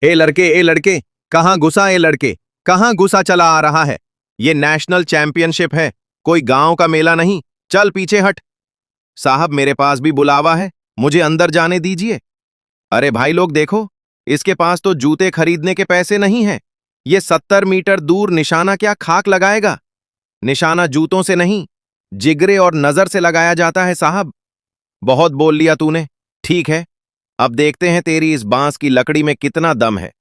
ए लड़के, कहाँ घुसा ए लड़के, कहाँ घुसा चला आ रहा है। ये नेशनल चैंपियनशिप है, कोई गांव का मेला नहीं। चल पीछे हट। साहब मेरे पास भी बुलावा है, मुझे अंदर जाने दीजिए। अरे भाई लोग देखो, इसके पास तो जूते खरीदने के पैसे नहीं हैं। ये 70 मीटर दूर निशाना क्या खाक लगाएगा। निशाना जूतों से नहीं, जिगरे और नजर से लगाया जाता है साहब। बहुत बोल लिया तूने, ठीक है। अब देखते हैं तेरी इस बांस की लकड़ी में कितना दम है।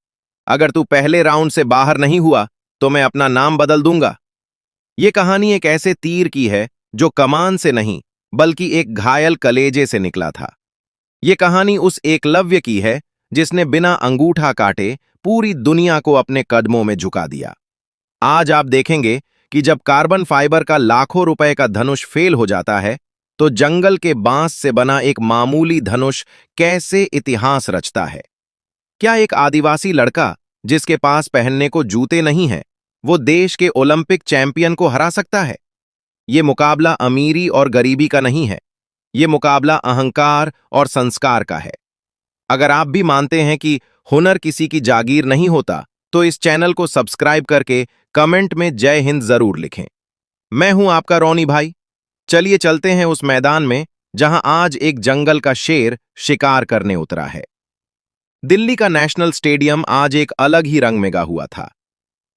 अगर तू पहले राउंड से बाहर नहीं हुआ तो मैं अपना नाम बदल दूंगा। ये कहानी एक ऐसे तीर की है जो कमान से नहीं बल्कि एक घायल कलेजे से निकला था। ये कहानी उस एकलव्य की है जिसने बिना अंगूठा काटे पूरी दुनिया को अपने कदमों में झुका दिया। आज आप देखेंगे कि जब कार्बन फाइबर का लाखों रुपए का धनुष फेल हो जाता है तो जंगल के बांस से बना एक मामूली धनुष कैसे इतिहास रचता है। क्या एक आदिवासी लड़का जिसके पास पहनने को जूते नहीं हैं, वो देश के ओलंपिक चैंपियन को हरा सकता है? ये मुकाबला अमीरी और गरीबी का नहीं है, ये मुकाबला अहंकार और संस्कार का है। अगर आप भी मानते हैं कि हुनर किसी की जागीर नहीं होता, तो इस चैनल को सब्सक्राइब करके कमेंट में जय हिंद जरूर लिखें। मैं हूं आपका रोनी भाई। चलिए चलते हैं उस मैदान में जहां आज एक जंगल का शेर शिकार करने उतरा है। दिल्ली का नेशनल स्टेडियम आज एक अलग ही रंग में गा हुआ था।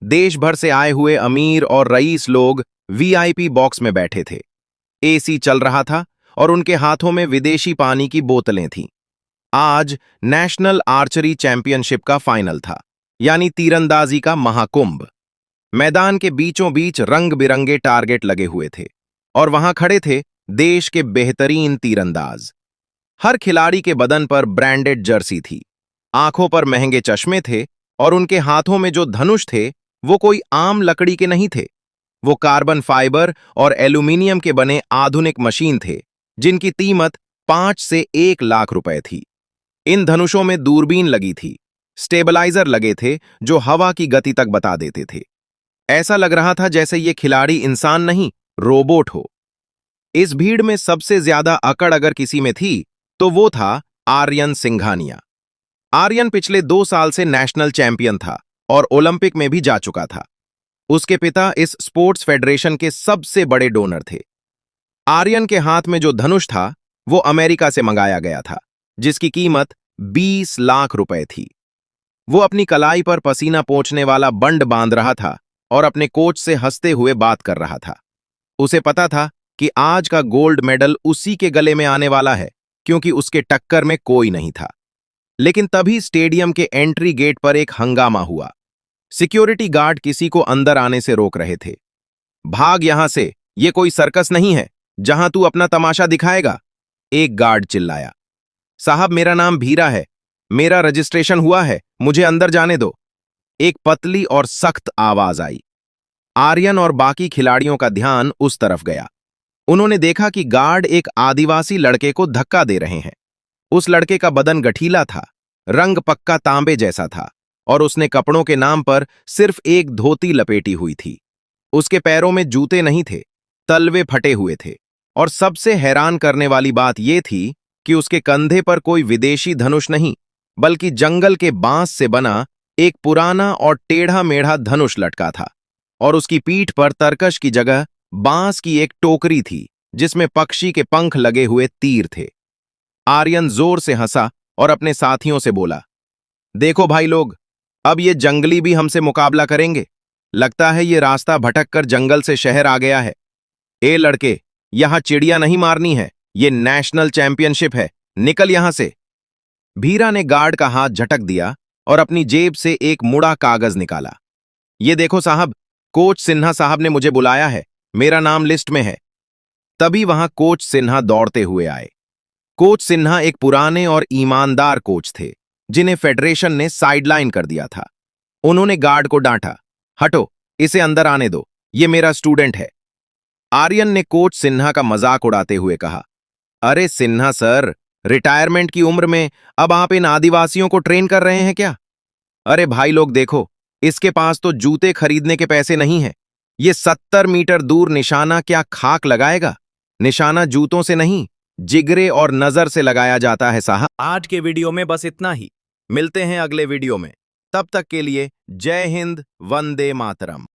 देश भर से आए हुए अमीर और रईस लोग वीआईपी बॉक्स में बैठे थे। एसी चल रहा था और उनके हाथों में विदेशी पानी की बोतलें थीं। आज नेशनल आर्चरी चैंपियनशिप का फाइनल था, यानी तीरंदाजी का महाकुंभ। मैदान के बीचों बीच रंग बिरंगे टारगेट लगे हुए थे और वहां खड़े थे देश के बेहतरीन तीरंदाज। हर खिलाड़ी के बदन पर ब्रांडेड जर्सी थी, आंखों पर महंगे चश्मे थे और उनके हाथों में जो धनुष थे वो कोई आम लकड़ी के नहीं थे। वो कार्बन फाइबर और एल्यूमिनियम के बने आधुनिक मशीन थे जिनकी कीमत 5 से 1 लाख रुपए थी। इन धनुषों में दूरबीन लगी थी, स्टेबलाइजर लगे थे जो हवा की गति तक बता देते थे। ऐसा लग रहा था जैसे ये खिलाड़ी इंसान नहीं, रोबोट हो। इस भीड़ में सबसे ज्यादा अकड़ अगर किसी में थी तो वो था आर्यन सिंघानिया। आर्यन पिछले 2 साल से नेशनल चैंपियन था और ओलंपिक में भी जा चुका था। उसके पिता इस स्पोर्ट्स फेडरेशन के सबसे बड़े डोनर थे। आर्यन के हाथ में जो धनुष था वो अमेरिका से मंगाया गया था, जिसकी कीमत 20 लाख रुपए थी। वो अपनी कलाई पर पसीना पोंछने वाला बंड बांध रहा था और अपने कोच से हंसते हुए बात कर रहा था। उसे पता था कि आज का गोल्ड मेडल उसी के गले में आने वाला है, क्योंकि उसके टक्कर में कोई नहीं था। लेकिन तभी स्टेडियम के एंट्री गेट पर एक हंगामा हुआ। सिक्योरिटी गार्ड किसी को अंदर आने से रोक रहे थे। भाग यहां से, ये कोई सर्कस नहीं है जहां तू अपना तमाशा दिखाएगा, एक गार्ड चिल्लाया। साहब मेरा नाम भीरा है, मेरा रजिस्ट्रेशन हुआ है, मुझे अंदर जाने दो, एक पतली और सख्त आवाज आई। आर्यन और बाकी खिलाड़ियों का ध्यान उस तरफ गया। उन्होंने देखा कि गार्ड एक आदिवासी लड़के को धक्का दे रहे हैं। उस लड़के का बदन गठीला था, रंग पक्का तांबे जैसा था और उसने कपड़ों के नाम पर सिर्फ एक धोती लपेटी हुई थी। उसके पैरों में जूते नहीं थे, तलवे फटे हुए थे और सबसे हैरान करने वाली बात यह थी कि उसके कंधे पर कोई विदेशी धनुष नहीं बल्कि जंगल के बांस से बना एक पुराना और टेढ़ा मेढ़ा धनुष लटका था और उसकी पीठ पर तरकश की जगह बांस की एक टोकरी थी जिसमें पक्षी के पंख लगे हुए तीर थे। आर्यन जोर से हंसा और अपने साथियों से बोला, देखो भाई लोग, अब ये जंगली भी हमसे मुकाबला करेंगे। लगता है ये रास्ता भटक कर जंगल से शहर आ गया है। ए लड़के, यहां चिड़िया नहीं मारनी है, ये नेशनल चैंपियनशिप है, निकल यहां से। भीरा ने गार्ड का हाथ झटक दिया और अपनी जेब से एक मुड़ा कागज निकाला। ये देखो साहब, कोच सिन्हा साहब ने मुझे बुलाया है, मेरा नाम लिस्ट में है। तभी वहां कोच सिन्हा दौड़ते हुए आए। कोच सिन्हा एक पुराने और ईमानदार कोच थे जिन्हें फेडरेशन ने साइडलाइन कर दिया था। उन्होंने गार्ड को डांटा, हटो, इसे अंदर आने दो, ये मेरा स्टूडेंट है। आर्यन ने कोच सिन्हा का मजाक उड़ाते हुए कहा, अरे सिन्हा सर, रिटायरमेंट की उम्र में अब आप इन आदिवासियों को ट्रेन कर रहे हैं क्या? अरे भाई लोग देखो, इसके पास तो जूते खरीदने के पैसे नहीं हैं। ये 70 मीटर दूर निशाना क्या खाक लगाएगा। निशाना जूतों से नहीं, जिगरे और नजर से लगाया जाता है साहब। आज के वीडियो में बस इतना ही। मिलते हैं अगले वीडियो में। तब तक के लिए जय हिंद, वंदे मातरम।